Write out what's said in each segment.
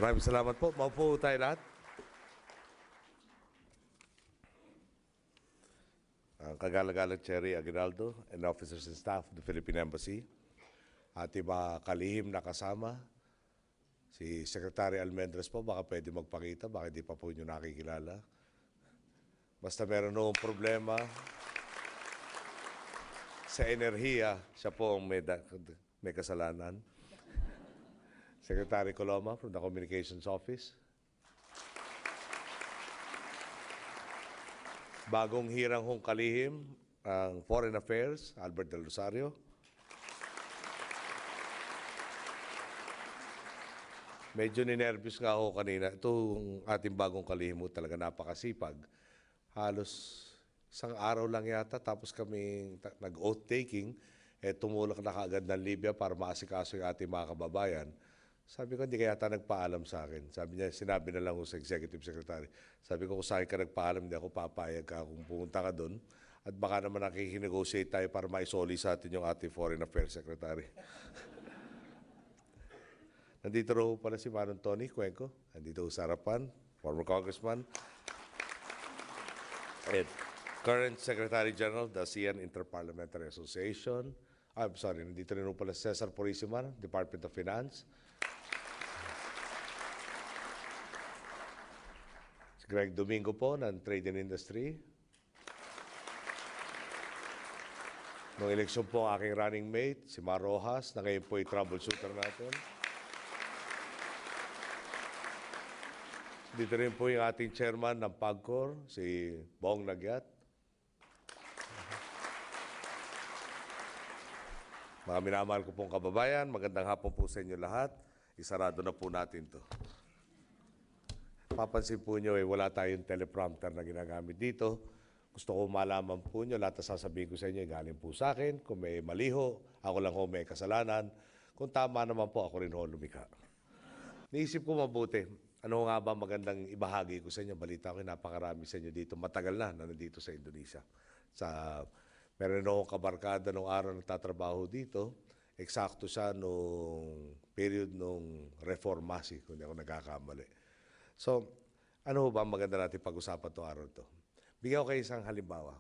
Maraming salamat po. Maupo tayo lahat. Ang kagalagang Cherry Aguinaldo and officers and staff of the Philippine Embassy. Ating mga kalihim na kasama. Si Secretary Almendres po, baka pwede magpakita, baka hindi pa po nyo nakikilala. Basta meron noong problema sa enerhiya, siya po ang may kasalanan. Secretary Coloma from the Communications Office. Bagong hirang hong kalihim, ang Foreign Affairs, Albert Del Rosario. Medyo ninervyos nga ako kanina. Itong ating bagong kalihim mo talaga napakasipag. Halos isang araw lang yata, tapos kami nag-oath taking, tumulak na kaagad ng Libya para maasikaso yung ating mga kababayan. Sabi ko, hindi kaya yata nagpaalam sa akin. Sabi niya, sinabi na lang ko sa Executive Secretary. Sabi ko, kung sa akin ka nagpaalam, hindi ako papayag ka kung pumunta ka doon. At baka naman nakikinegotiate tayo para maisoli sa atin yung ating Foreign Affairs Secretary. Nandito raw pala si Manong Tony Cuenco. Nandito sa harapan, former congressman. And current Secretary General, the ASEAN Interparliamentary Association. I'm sorry, nandito rin pala Cesar Porisiman, Department of Finance. Greg Domingo po ng Trade and Industry. Noong eleksyon po ang aking running mate, si Mar Rojas, na ngayon po ay troubleshooter natin. Dito rin po yung ating chairman ng PAGCOR, si Bong Nagyat. Mga minamahal ko pong kababayan, magandang hapon po sa inyo lahat. Isarado na po natin to. Papansin po nyo, wala tayong teleprompter na ginagamit dito. Gusto ko malaman po nyo, lahat na sasabihin ko sa inyo, galing po sa akin. Kung may maliho, ako lang ho may kasalanan. Kung tama naman po, ako rin ho lumikha. Naisip ko mabuti, ano nga ba magandang ibahagi ko sa inyo? Balita ko, napakarami sa inyo dito. Matagal na nandito sa Indonesia. Meron akong kabarkada nung araw nagtatrabaho dito. Eksakto siya nung period nung reformasi, kung hindi ako nagkakamali. So, ano ba maganda natin pag-usapan itong araw ito? Bigyan ko kayo isang halimbawa.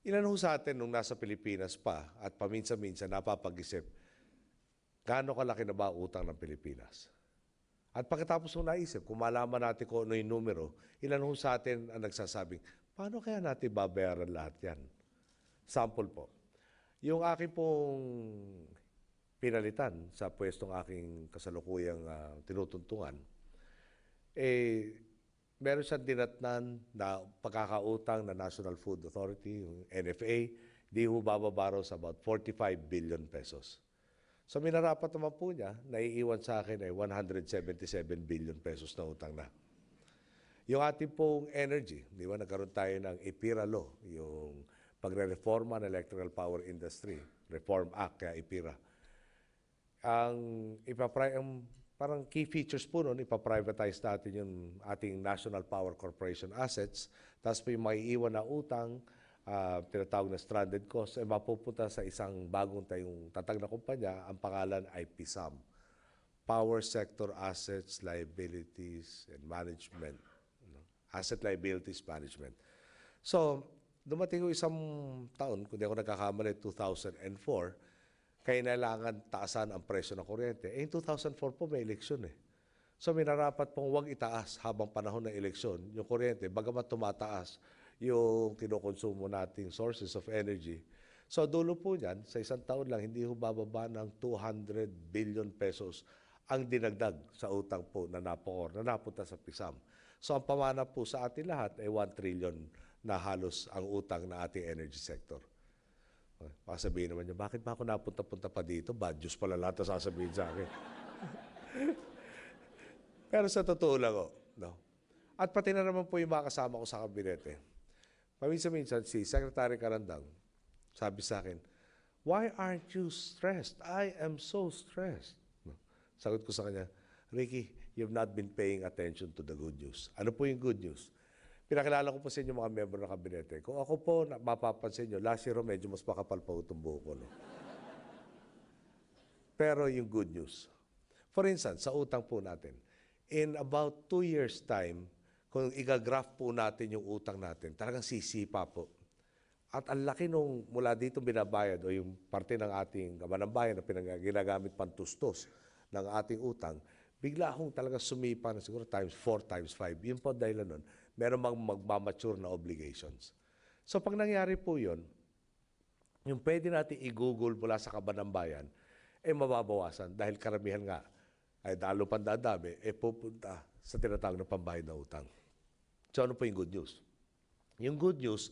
Ilan ho sa atin nung nasa Pilipinas pa at paminsan-minsan napapag-isip, gaano kalaki na ba utang ng Pilipinas? At pagkatapos nung naisip, kung malaman natin kung ano yung numero, ilan ho sa atin ang nagsasabing, paano kaya natin babayaran lahat yan? Sample po. Yung aking pong pinalitan sa pwestong aking kasalukuyang tinutuntungan, meron siyang dinatnan na pagkakautang na National Food Authority, yung NFA, di ho bababa raw sa about 45 billion pesos. So minarapat naman po niya, naiiwan sa akin ay 177 billion pesos na utang na. Yung ating pong energy, di ba nagkaroon tayo ng EPIRA law, yung pagre-reforma ng electrical power industry, Reform Act, kaya EPIRA. Parang key features po nun, ipaprivatize natin yung ating National Power Corporation assets, tapos po yung maiiwan na utang, tinatawag na stranded costs, ay mapupunta sa isang bagong tayong tatag na kumpanya, ang pangalan ay PSAM, Power Sector Assets, Liabilities, and Management. Asset Liabilities Management. So, dumating ko isang taon, kung di ako nagkakamali, 2004, kailangan taasan ang presyo ng kuryente. In 2004 po may eleksyon eh. So minarapat pong huwag itaas habang panahon ng eleksyon yung kuryente, bagamat tumataas yung kinukonsumo nating sources of energy. So dulo po niyan, sa isang taon lang, hindi ho bababa ng 200 billion pesos ang dinagdag sa utang po na napunta sa PISAM. So ang pamana po sa atin lahat ay 1 trillion na halos ang utang na ating energy sector. Sabihin naman niya, bakit ba ako napunta-punta pa dito? Bad news pala lahat na sasabihin sa akin. Pero sa totoo lang, no? At pati na naman po yung mga kasama ko sa kabinete. Paminsan-minsan, si Secretary Carandang, sabi sa akin, why aren't you stressed? I am so stressed. No? Sagot ko sa kanya, Ricky, you've not been paying attention to the good news. Ano po yung good news? Pinakilala ko po sa inyo mga member ng kabinete. Kung ako po, mapapansin nyo, last year medyo mas makapal pa itong buhok ko. No? Pero yung good news, For instance, sa utang po natin, in about 2 years' time, kung igagraph po natin yung utang natin, talagang sisipa po. At ang laki nung mula dito binabayad o yung parte ng ating kaban ng bayan na ginagamit pantustos ng ating utang, bigla akong talaga sumipa na siguro times 4, times 5. Yun po dahil nun, meron mang magmamature na obligations. So pag nangyari po yun, yung pwede natin i-google mula sa kaban ng bayan, mababawasan dahil karamihan nga ay dalo pang dadami, pupunta sa tinatawag na pambayad na utang. So ano po yung good news? Yung good news,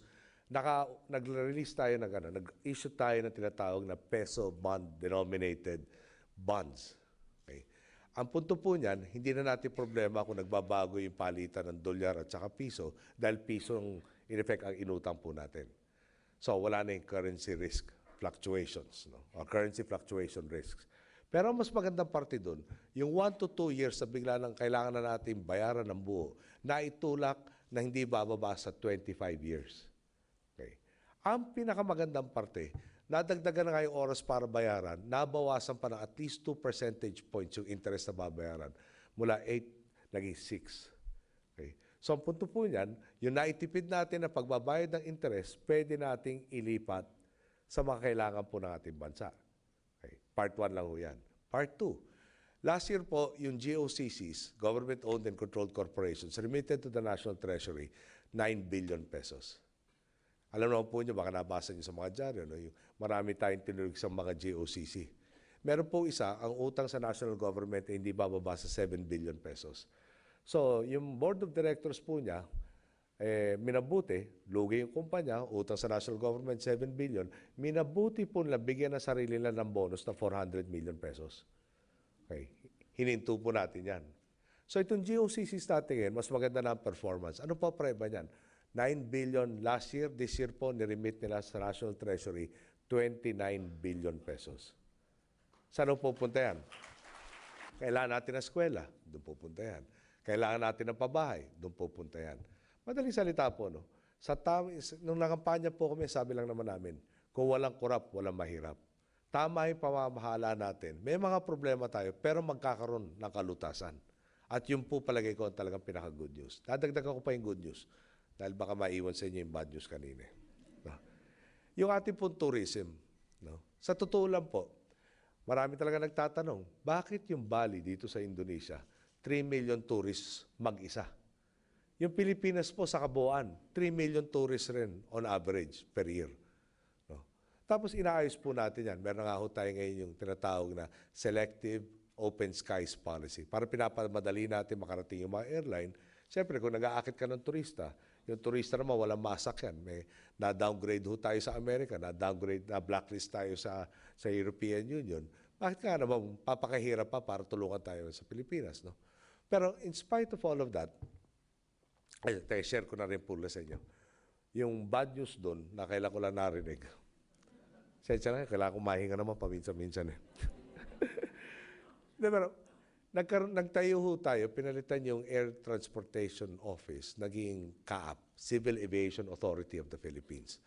nag-release tayo nag-issue tayo ng tinatawag na peso bond denominated bonds. Okay. Ang punto po niyan, hindi na natin problema kung nagbabago yung palitan ng dolyar at saka piso dahil piso in effect ang inutang po natin. So wala na yung currency risk fluctuations, no? Or currency fluctuation risks. Pero ang mas magandang parte doon, yung 1 to 2 years na bigla nang kailangan na natin bayaran ng buo, na itulak na hindi bababa sa 25 years. Okay. Ang pinakamagandang parte, nadagdagan na nga yung oras para bayaran, nabawasan pa ng at least 2 percentage points yung interest na babayaran. Mula 8, naging 6. Okay. So ang punto po niyan, yung naitipid natin na pagbabayad ng interest, pwede nating ilipat sa mga kailangan po ng ating bansa. Okay. Part 1 lang ho yan. Part 2, last year po, yung GOCCs, Government-Owned and Controlled Corporations, remitted to the National Treasury 9 billion pesos. Alam naman po niyo, baka nabasa niyo sa mga dyaryo, no? Yung marami tayong tinulig sa mga GOCC. Meron po isa, ang utang sa national government ay hindi bababa sa 7 billion pesos. So, yung board of directors po niya, minabuti, lugi yung kumpanya, utang sa national government, 7 billion, minabuti po nila bigyan na sarili nila ng bonus na 400 million pesos. Okay. Hininto po natin yan. So, itong GOCC natin, mas maganda na ang performance. Ano po preba niyan? 9 billion last year, this year po, niremit nila sa National Treasury, 29 billion pesos. Saan po pupunta yan? Kailangan natin ng eskwela, doon pupunta yan. Kailangan natin ng pabahay, doon pupunta yan. Madaling salita po, no? Nung nakampanya po kami, sabi lang naman namin, kung walang kurap, walang mahirap. Tama yung pamamahala natin. May mga problema tayo, pero magkakaroon ng kalutasan. At yun po palagay ko ang talagang pinaka-good news. Dadagdagan ko pa yung good news. Dahil baka maiwan sa inyo yung bad news kanina. No? Yung ating pong tourism, no? Sa totoo lang po, marami talaga nagtatanong, bakit yung Bali dito sa Indonesia, 3 million tourists mag-isa? Yung Pilipinas po sa kabuuan, 3 million tourists rin on average per year. No? Tapos inaayos po natin yan. Meron nga ho tayo ngayon yung tinatawag na Selective Open Skies Policy. Para pinapamadali natin makarating yung mga airline. Siyempre, kung nag-aakit ka ng turista, yung turista naman, walang masak yan. May na-downgrade ho tayo sa Amerika, na-downgrade, na-blacklist tayo sa European Union. Bakit nga naman papakahirap pa para tulungan tayo sa Pilipinas, no? Pero in spite of all of that, share ko na rin po sa inyo. Yung bad news doon, na kailangan ko lang narinig. Sensya na, kailangan ko mahinga naman paminsan-minsan eh. Pero, nagtayo ho tayo, pinalitan yung Air Transportation Office, naging CAAP, Civil Aviation Authority of the Philippines.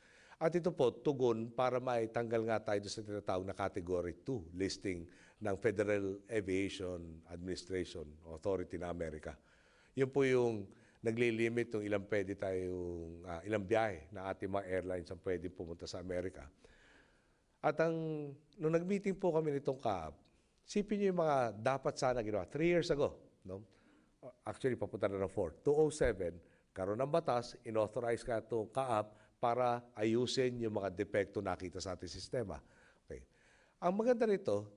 At ito po, tugon para maitanggal nga tayo sa tinatawag na Category 2 listing ng Federal Aviation Administration Authority na Amerika. Yun po yung naglilimit ng ilang pwede tayong, ilang biyahe na ating mga airlines ang pwede pumunta sa Amerika. At nung nag-meeting po kami nitong CAAP, sipin niyo yung mga dapat sana ginawa. 3 years ago, no? Actually, papunta na ng 4. 2007, karoon ng batas, inauthorize ka itong CAAP para ayusin yung mga depekto nakita sa ating sistema. Okay. Ang maganda nito,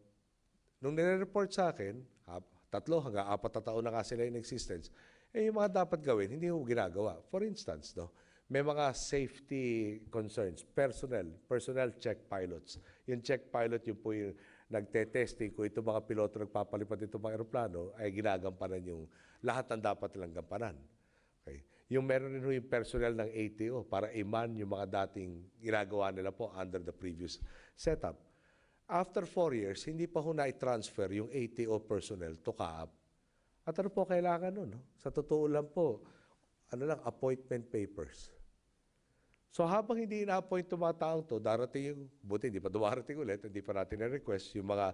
nung nire-report sa akin, 3 hanggang 4 na taon na nga sila in existence, yung mga dapat gawin, hindi mo ginagawa. For instance, no, may mga safety concerns, personnel check pilots. Yung check pilot, yun po yung nagte-testing kung itong mga piloto nagpapalipad itong mga aeroplano ay ginagampanan yung lahat ng dapat nilang gampanan. Okay. Yung meron rin yung personnel ng ATO para i-man yung mga dating ginagawa nila po under the previous setup. After 4 years, hindi pa ho na-transfer yung ATO personnel to CAAP. At ano po kailangan nun? No? Sa totoo lang po, appointment papers. So habang hindi ina-appoint yung mga taong to, darating yung, buti hindi pa dumarating ulit, hindi pa natin na-request yung mga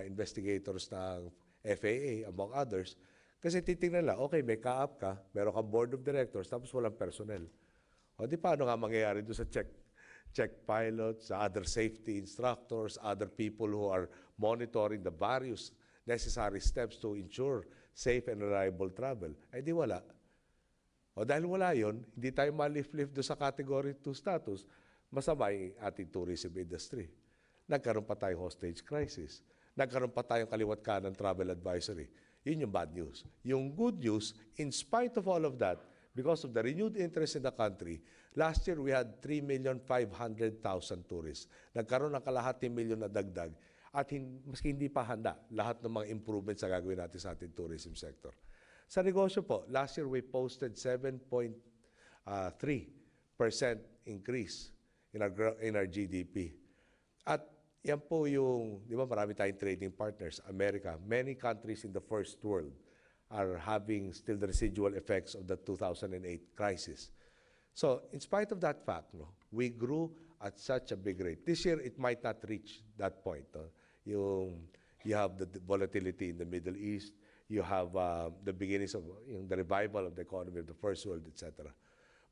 investigators ng FAA, among others, kasi titingnan lang, okay, may ka-up ka, meron kang board of directors, tapos walang personnel. O di paano nga mangyayari doon sa check pilots, sa other safety instructors, other people who are monitoring the various necessary steps to ensure safe and reliable travel? Ay di wala. O dahil wala yon, hindi tayo ma-lift-lift doon sa Category 2 status, masama yung ating tourism industry. Nagkaroon pa tayong hostage crisis. Nagkaroon pa tayong kaliwat kanan travel advisory. Yun yung bad news. Yung good news, in spite of all of that, because of the renewed interest in the country, last year we had 3,500,000 tourists. Nagkaroon ng kalahati milyon na dagdag at maski hindi pa handa lahat ng mga improvements na gagawin natin sa ating tourism sector. Sa negosyo po, last year we posted 7.3% increase in our GDP. At yan po yung, di ba marami tayong trading partners, America, many countries in the first world are having still the residual effects of the 2008 crisis. So, in spite of that fact, we grew at such a big rate. This year, it might not reach that point. You have the volatility in the Middle East, you have the beginnings of the revival of the economy of the first world, etc.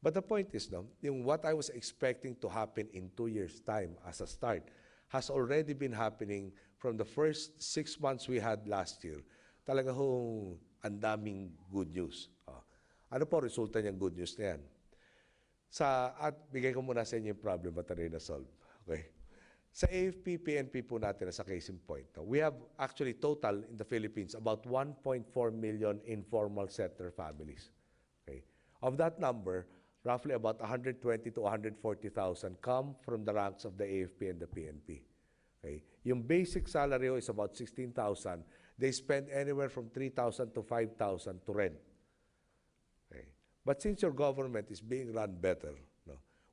But the point is, what I was expecting to happen in 2 years' time as a start has already been happening from the first 6 months we had last year. Talaga hong ang daming good news. Ano po resulta niyang good news na yan? At bigay ko muna sa inyo yung problem at na solve. Okay? Sa AFP, PNP po natin sa case in point, we have actually total in the Philippines about 1.4 million informal sector families. Okay? Of that number, roughly about 120 to 140,000 come from the ranks of the AFP and the PNP. Okay? Yung basic salary is about 16,000. They spend anywhere from 3,000 to 5,000 to rent. Okay? But since your government is being run better,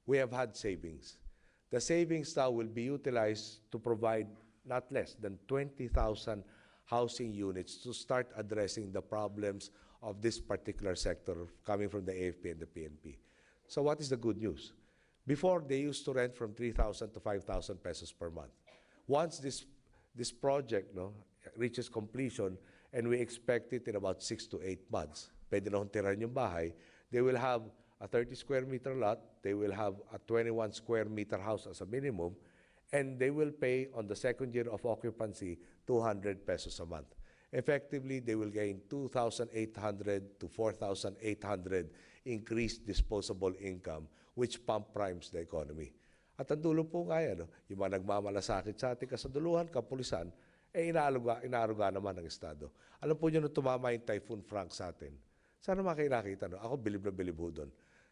we have had savings. The savings now will be utilized to provide not less than 20,000 housing units to start addressing the problems of this particular sector coming from the AFP and the PNP. So what is the good news? Before, they used to rent from 3,000 to 5,000 pesos per month. Once this project reaches completion, and we expect it in about 6 to 8 months, pwede na tirahan yung bahay, they will have a 30 square meter lot, they will have a 21 square meter house as a minimum, and they will pay on the second year of occupancy 200 pesos a month. Effectively, they will gain 2,800 to 4,800 increased disposable income, which pump primes the economy. At ang dulo po nga yan, yung mga nagmamalasakit sa ating kasunduluhan, kapulisan, inaaruga naman ng Estado. Alam po nyo nung tumama yung Typhoon Frank sa atin, sana makikita, ako bilib na bilib ho doon.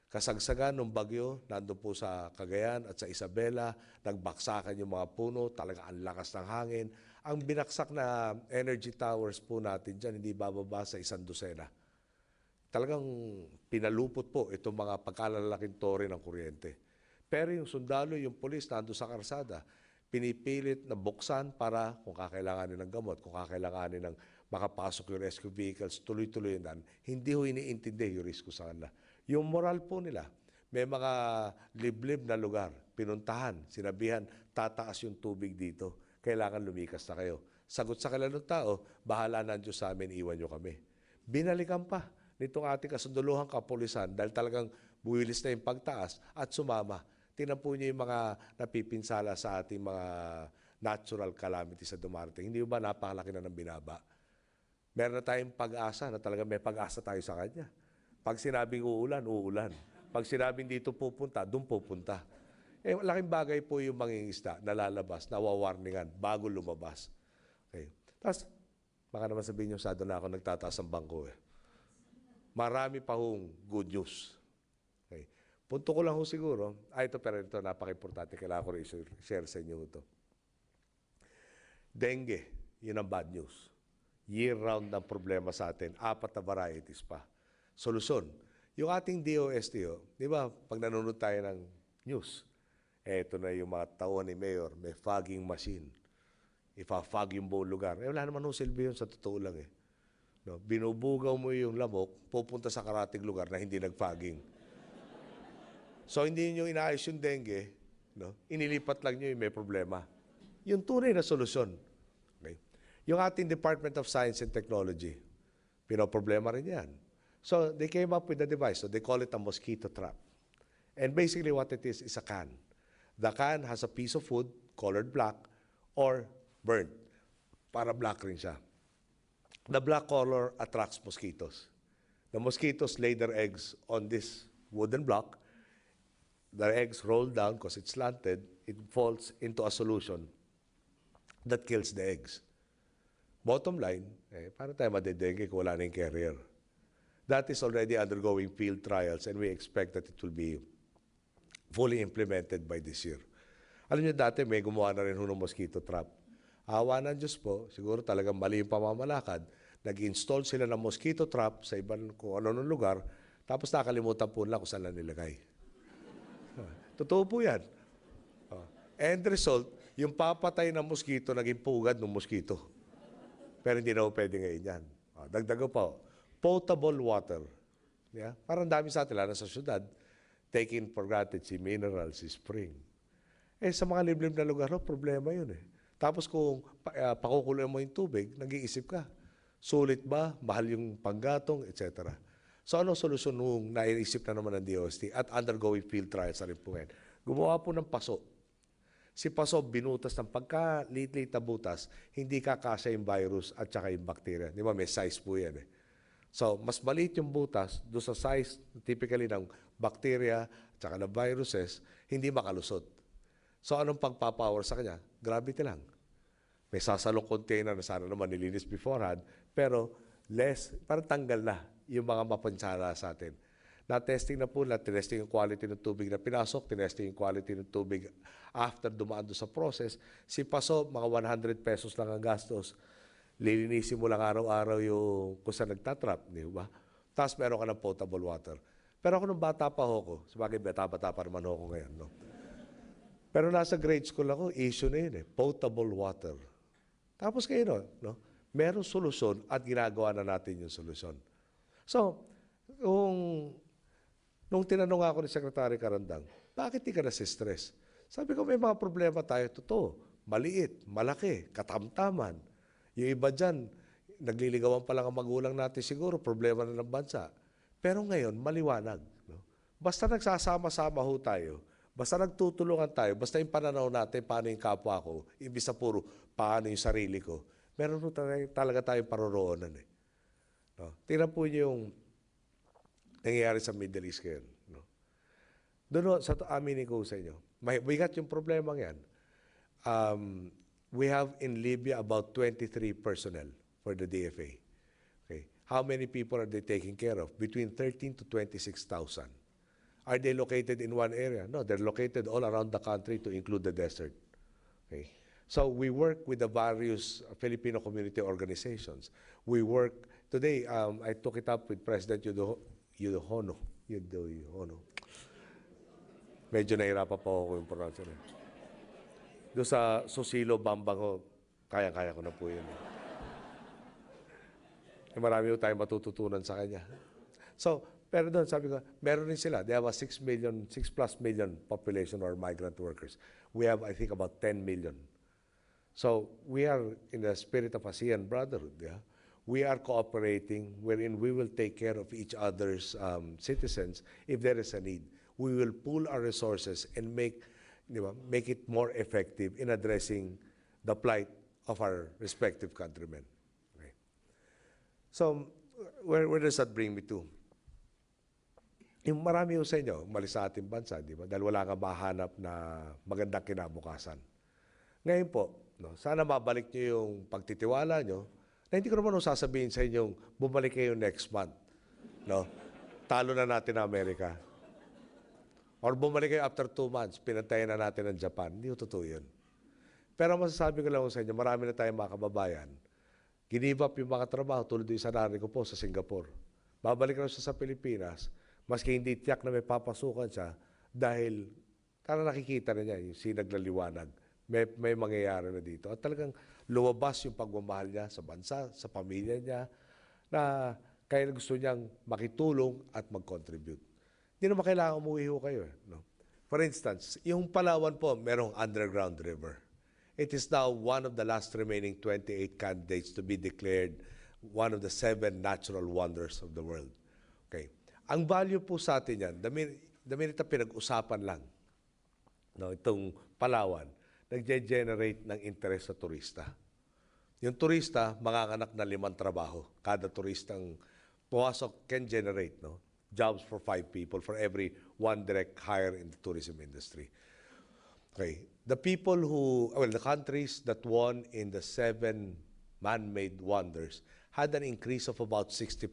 Kasagsagan ng bagyo, nandun po sa Cagayan at sa Isabela, nagbaksakan yung mga puno, talaga ang lakas ng hangin. Ang binaksak na energy towers po natin dyan, hindi bababa sa 100. Talagang pinalupot po itong mga pagkalalaking tore ng kuryente. Pero yung sundalo, yung polis, nandun sa karsada, pinipilit na buksan para kung kakailanganin ng gamot, kung kakailanganin ng makapasok yung rescue vehicles, tuloy-tuloy yan. Hindi ho iniintindi yung risko sa kanila. Yung moral po nila, may mga liblib na lugar, pinuntahan, sinabihan, tataas yung tubig dito, kailangan lumikas na kayo. Sagot sa kanilang tao, bahala na Diyos sa amin, iwan nyo kami. Binalikan pa nitong ating kasunduluhang kapulisan dahil talagang buwilis na yung pagtaas at sumama. Tingnan po niyo yung mga napipinsala sa ating mga natural calamities na dumarating. Hindi ba napakalaki na ng binaba? Meron na tayong pag-asa na talaga may pag-asa tayo sa Kanya. Pag sinabing uulan, uulan. Pag sinabing dito pupunta, doon pupunta. Laking bagay po yung mangingisda na lalabas, nawawarningan bago lumabas. Okay. Tapos, baka naman sabihin nyo, sado na ako nagtataas ang bangko Marami pa hong good news. Okay. Punto ko lang ho siguro, ito napaka-importante, kailangan ko rin share sa inyo ito. Dengue, yun ang bad news. Year-round ang problema sa atin, 4 na varieties pa. Solusyon, yung ating DOST, di ba, pag nanonood tayo ng news, eto na yung mga tauhan ni Mayor, may fogging machine. Ipa-fog yung buong lugar. Wala naman ho silbi yun, sa totoo lang Binubugaw mo yung lamok, pupunta sa karating lugar na hindi nag-fogging. So, hindi nyo inaayos yung dengue, no? Inilipat lang nyo yung may problema. Yung tunay na solusyon. Okay? Yung ating Department of Science and Technology, pinoproblema rin yan. So, they came up with a device. So, they call it a mosquito trap. And basically what it is a can. The can has a piece of wood colored black or burnt. Para black rin siya. The black color attracts mosquitoes. The mosquitoes lay their eggs on this wooden block. The eggs roll down because it's slanted. It falls into a solution that kills the eggs. Bottom line, paano tayo madedengue kung wala na yung carrier? That is already undergoing field trials and we expect that it will be fully implemented by this year. Alam niyo dati may gumawa na rin ng mosquito trap. Awa ng Diyos po, siguro talagang mali yung pamamalakad. Nag-install sila ng mosquito trap sa ibang kung ano nung lugar, tapos nakalimutan po nila kung saan lang nilagay. Totoo po yan. End result, yung papatay ng mosquito, naging pugad ng mosquito. Pero hindi na po pwede ngayon yan. Dagdago pa, potable water. Yeah? Parang dami sa atin, lalo sa syudad, taking for granted si mineral, si spring. Sa mga liblib na lugar, problema yun eh. Tapos kung pakukuloy mo yung tubig, nag-iisip ka. Sulit ba? Mahal yung panggatong, etc. So ano solusyon nung naiisip na naman ng DOST at undergoing field trials na rin po ngayon? Gumawa po ng paso. Si paso binutas ng pagka-liit-liit na butas, hindi kakasya yung virus at saka yung bacteria. Di ba may size po yan eh. So mas maliit yung butas, doon sa size typically ng bacteria at saka ng viruses, hindi makalusot. So anong pagpapower sa kanya? Gravity lang. May sasalong container na sana naman nilinis beforehand, pero less, parang tanggal na yung mga mapansala sa atin. Na-testing na po na, tinesting yung quality ng tubig na pinasok, tinesting yung quality ng tubig after dumaan doon sa process. Si Paso, mga 100 pesos lang ang gastos. Lilinisin mo lang araw-araw yung kung saan nagtatrap, di ba? Tapos meron ka ng potable water. Pero ako nung bata pa ako, sabagay bata-bata pa naman ako ngayon, no? Pero nasa grade school ako, issue na yun eh, potable water. Tapos kayo, no? Merong solusyon at ginagawa na natin yung solusyon. So, nung tinanong ako ni Secretary Carandang, bakit di ka nasi-stress? Sabi ko, may mga problema tayo, totoo. Maliit, malaki, katamtaman. Yung iba dyan, nagliligawan pa lang ang magulang natin siguro, problema na ng bansa. Pero ngayon, maliwanag. No? Basta nagsasama-sama ho tayo, basta nagtutulungan tayo, basta yung pananaw natin, paano yung kapwa ko, ibig sa puro, paano yung sarili ko, meron po talaga tayong paroroonan eh. No? Tingnan po niyo yung nangyayari sa Middle East ngayon. No? Doon sa aminin ko sa inyo, bigat yung problema yan. We have in Libya about 23 personnel for the DFA. Okay. How many people are they taking care of? Between 13 to 26,000. Are they located in one area? No, they're located all around the country to include the desert. Okay. So we work with the various Filipino community organizations. We work, today, I took it up with President Yudohono. Medyo nahirapan pa ako yung pronunciation. Doon sa Susilo, Bambango, kaya-kaya ko na po yun. Marami po tayong matututunan sa kanya. So, pero doon, sabi ko, meron rin sila. They have a 6 plus million population or migrant workers. We have, I think, about 10 million. So, we are in the spirit of ASEAN brotherhood. Yeah? We are cooperating wherein we will take care of each other's citizens if there is a need. We will pool our resources and make it more effective in addressing the plight of our respective countrymen. Okay. So, where does that bring me to? Yung marami ho sa inyo, umalis sa ating bansa, di ba? Dahil wala kang mahanap na magandang kinabukasan. Ngayon po, no, sana mabalik nyo yung pagtitiwala nyo, na hindi ko naman sasabihin sa inyong bumalik kayo next month. No? Talo na natin ang Amerika. Or bumalik kayo after 2 months, pinantayan na natin ang Japan. Hindi ko totoo yun. Pero masasabi ko lang sa inyo, marami na tayong mga kababayan. Give up yung mga trabaho, tulad yung sanari ko po sa Singapore. Babalik na siya sa Pilipinas, maski hindi tiyak na may papasukan siya, dahil nakikita na niya yung sinaglaliwanag. May mangyayari na dito. At talagang lumabas yung pagmamahal niya sa bansa, sa pamilya niya, na kaya gusto niyang makitulong at mag-contribute. Hindi naman kailangan umuwi ho kayo. No? For instance, yung Palawan po, merong underground river. It is now one of the last remaining 28 candidates to be declared one of the 7 natural wonders of the world. Okay. Ang value po sa atin yan, the minute na pinag-usapan lang, no, itong Palawan, nagge-generate ng interest sa turista. Yung turista, makakanak na 5 trabaho. Kada turistang pumasok can generate jobs for 5 people for every 1 direct hire in the tourism industry. Okay. The people the countries that won in the 7 man-made wonders had an increase of about 60%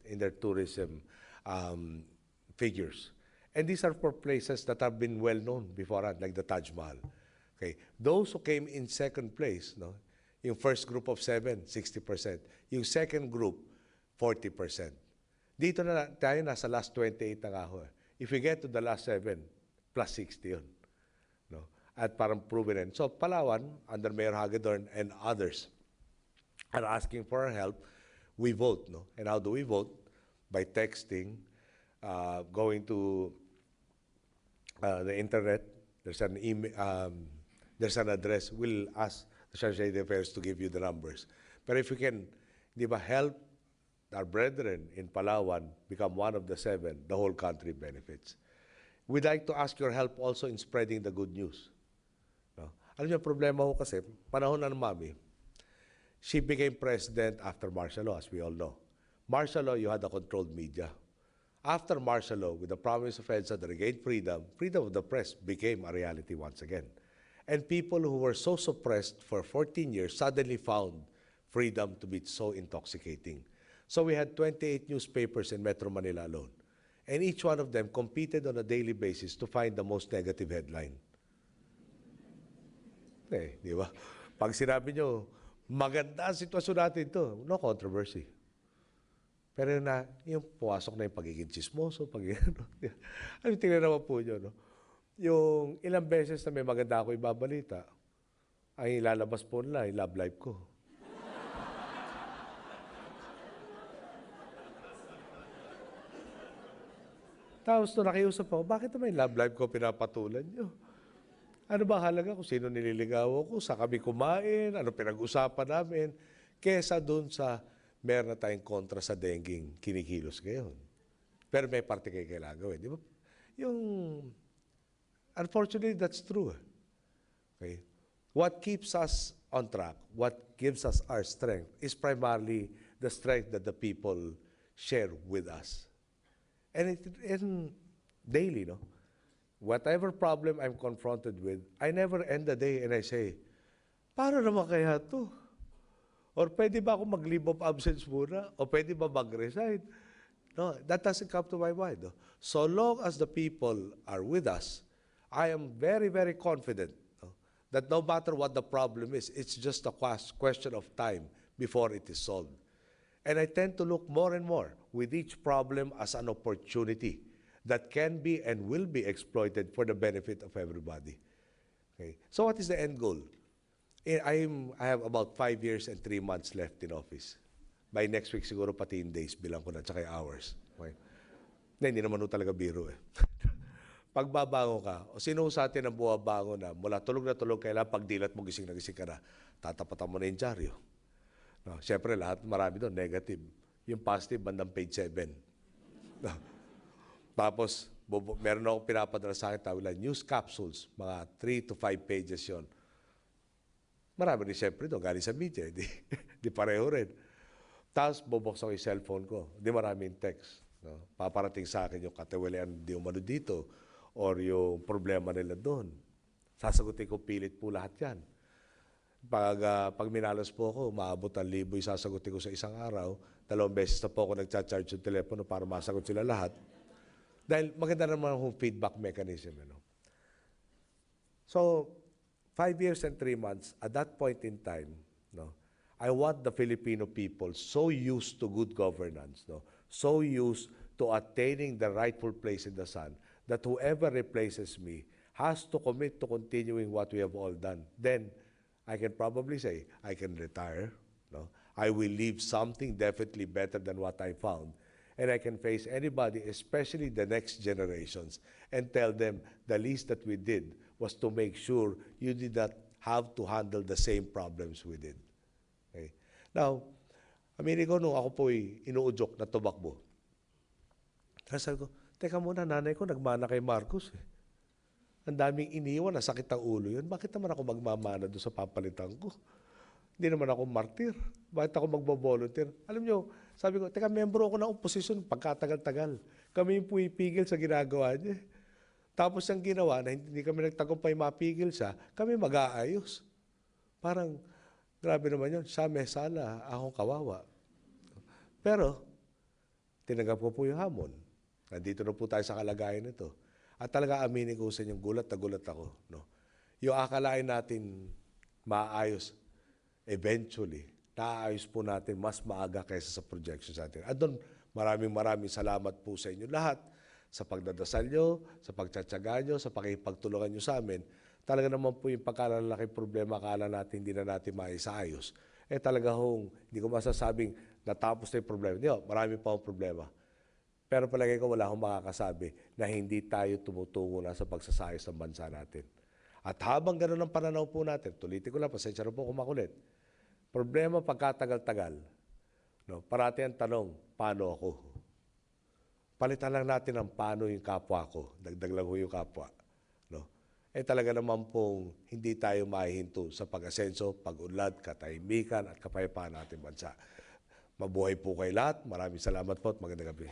in their tourism figures. And these are for places that have been well known beforehand, like the Taj Mahal. Okay. Those who came in second place, yung first group of 7, 60%. Yung second group, 40%. Dito na tayo, nasa last 28 na nga ho. If we get to the last 7, plus 60 yun. No? At parang proven in. So Palawan, under Mayor Hagedorn and others, are asking for our help. We vote. No? And how do we vote? By texting, going to the internet. There's an email, there's an address. We'll ask the Secretary of Affairs to give you the numbers. But if we can, help our brethren in Palawan become one of the 7, the whole country benefits. We'd like to ask your help also in spreading the good news. No? Alam niyo, problema ko kasi, panahon na ng Mami, she became president after martial law, as we all know. Martial law, you had a controlled media. After martial law, with the promise of EDSA that regained freedom, freedom of the press became a reality once again. And people who were so suppressed for 14 years suddenly found freedom to be so intoxicating. So we had 28 newspapers in Metro Manila alone. And each one of them competed on a daily basis to find the most negative headline. Di ba? Pag sinabi nyo, maganda ang sitwasyon natin ito, no controversy. Pero yung puwasok na yung pagiging chismoso, ano tingnan naman po nyo, yung ilang beses na may maganda ako ibabalita, ay ilalabas po nila, yung love life ko. Tapos nung nakiusap ako, bakit naman yung love life ko pinapatulan nyo? Ano ba halaga kung sino nililigaw ko, sa kami kumain, ano pinag-usapan namin, kesa dun sa meron na tayong kontra sa dengue kinikilos ngayon. Pero may parte kayo kailangan gawin. Di ba? Unfortunately, that's true. Okay? What keeps us on track, what gives us our strength, is primarily the strength that the people share with us. And daily, whatever problem I'm confronted with, I never end the day and I say, paano naman kaya to? Or pwede ba ako mag-leave of absence muna? O pwede ba mag-resign? No, that doesn't come to my mind. So long as the people are with us, I am very, very confident that no matter what the problem is, it's just a question of time before it is solved. And I tend to look more and more with each problem as an opportunity that can be and will be exploited for the benefit of everybody. Okay. So what is the end goal? I have about 5 years and 3 months left in office. By next week, siguro pati in days, bilang ko na, tsaka hours. Okay. Hindi naman talaga biro eh. Pagbabango ka, o sino sa atin ang buwabango na, mula tulog na tulog, kailangan pagdilat mo gising na gising ka na, tatapatan mo na yung dyaryo. No, siyempre, marami doon, negative. Yung positive, bandang page 7. No. Tapos, meron akong pinapadala sa akin, tawag lang, news capsules, mga 3 to 5 pages yon. Marami rin siyempre doon, galing sa media, di pareho rin. Tapos, bubuksan ko yung cellphone ko, di maraming text. No? Paparating sa akin yung katiwalian, di umano dito, or yung problema nila doon. Sasagutin ko, pilit po lahat yan. Pag minalas po ako, maabot ang 1,000 yung sasagutin ko sa isang araw. 2 beses na po ako nagcha-charge yung telepono para masagot sila lahat. Dahil maganda naman yung feedback mechanism. So, 5 years and 3 months, at that point in time, I want the Filipino people so used to good governance, so used to attaining the rightful place in the sun, that whoever replaces me has to commit to continuing what we have all done. Then, I can probably say, I can retire. I will leave something definitely better than what I found. and I can face anybody, especially the next generations, and tell them the least that we did was to make sure you did not have to handle the same problems we did. Okay? Now, aminin ko, nung ako po'y inuudyok na tumakbo, sabi ko, teka muna, nanay ko nagmana kay Marcos. Ang daming iniwan, nasakit ang ulo yun. Bakit naman ako magmamana doon sa papalitan ko? Hindi naman ako martir. Bakit ako magbo-volunteer? Alam nyo, sabi ko, teka, membro ako ng oposisyon pagkatagal-tagal. Kami yung pumipigil sa ginagawa niya. Tapos ang ginawa, na hindi kami nagtagumpay mapigil siya, kami mag-aayos. Parang, grabe naman yun. Siya may sala, ako kawawa. Pero, tinanggap ko po yung hamon. Nandito na po tayo sa kalagayan nito. At talaga aminin ko sa inyong gulat na gulat ako. No? Yung akalain natin maayos, eventually, naayos po natin mas maaga kaysa sa projections natin. At doon, maraming salamat po sa inyo lahat sa pagdadasal nyo, sa pagtsatsaga nyo, sa pakipagtulungan nyo sa amin. Talaga naman po yung pagkalalaking problema, akala natin hindi na natin maisaayos. Talaga hindi ko masasabing natapos na yung problema. Hindi, marami pa akong problema. Pero palagay ko wala akong makakasabi na hindi tayo tumutungo na sa pagsasayos ng bansa natin. At habang gano'n ang pananaw po natin, tulitin ko lang, pasensya na po kung makulit. Problema pagkatagal-tagal, no, parati ang tanong, paano ako? Palitan lang natin ang paano yung kapwa ko. Dagdag lang ho yung kapwa. No? Talaga naman pong hindi tayo mahihinto sa pag-asenso, pag-unlad, katahimikan at kapayapaan natin bansa. Mabuhay po kay lahat. Maraming salamat po at magandang gabi.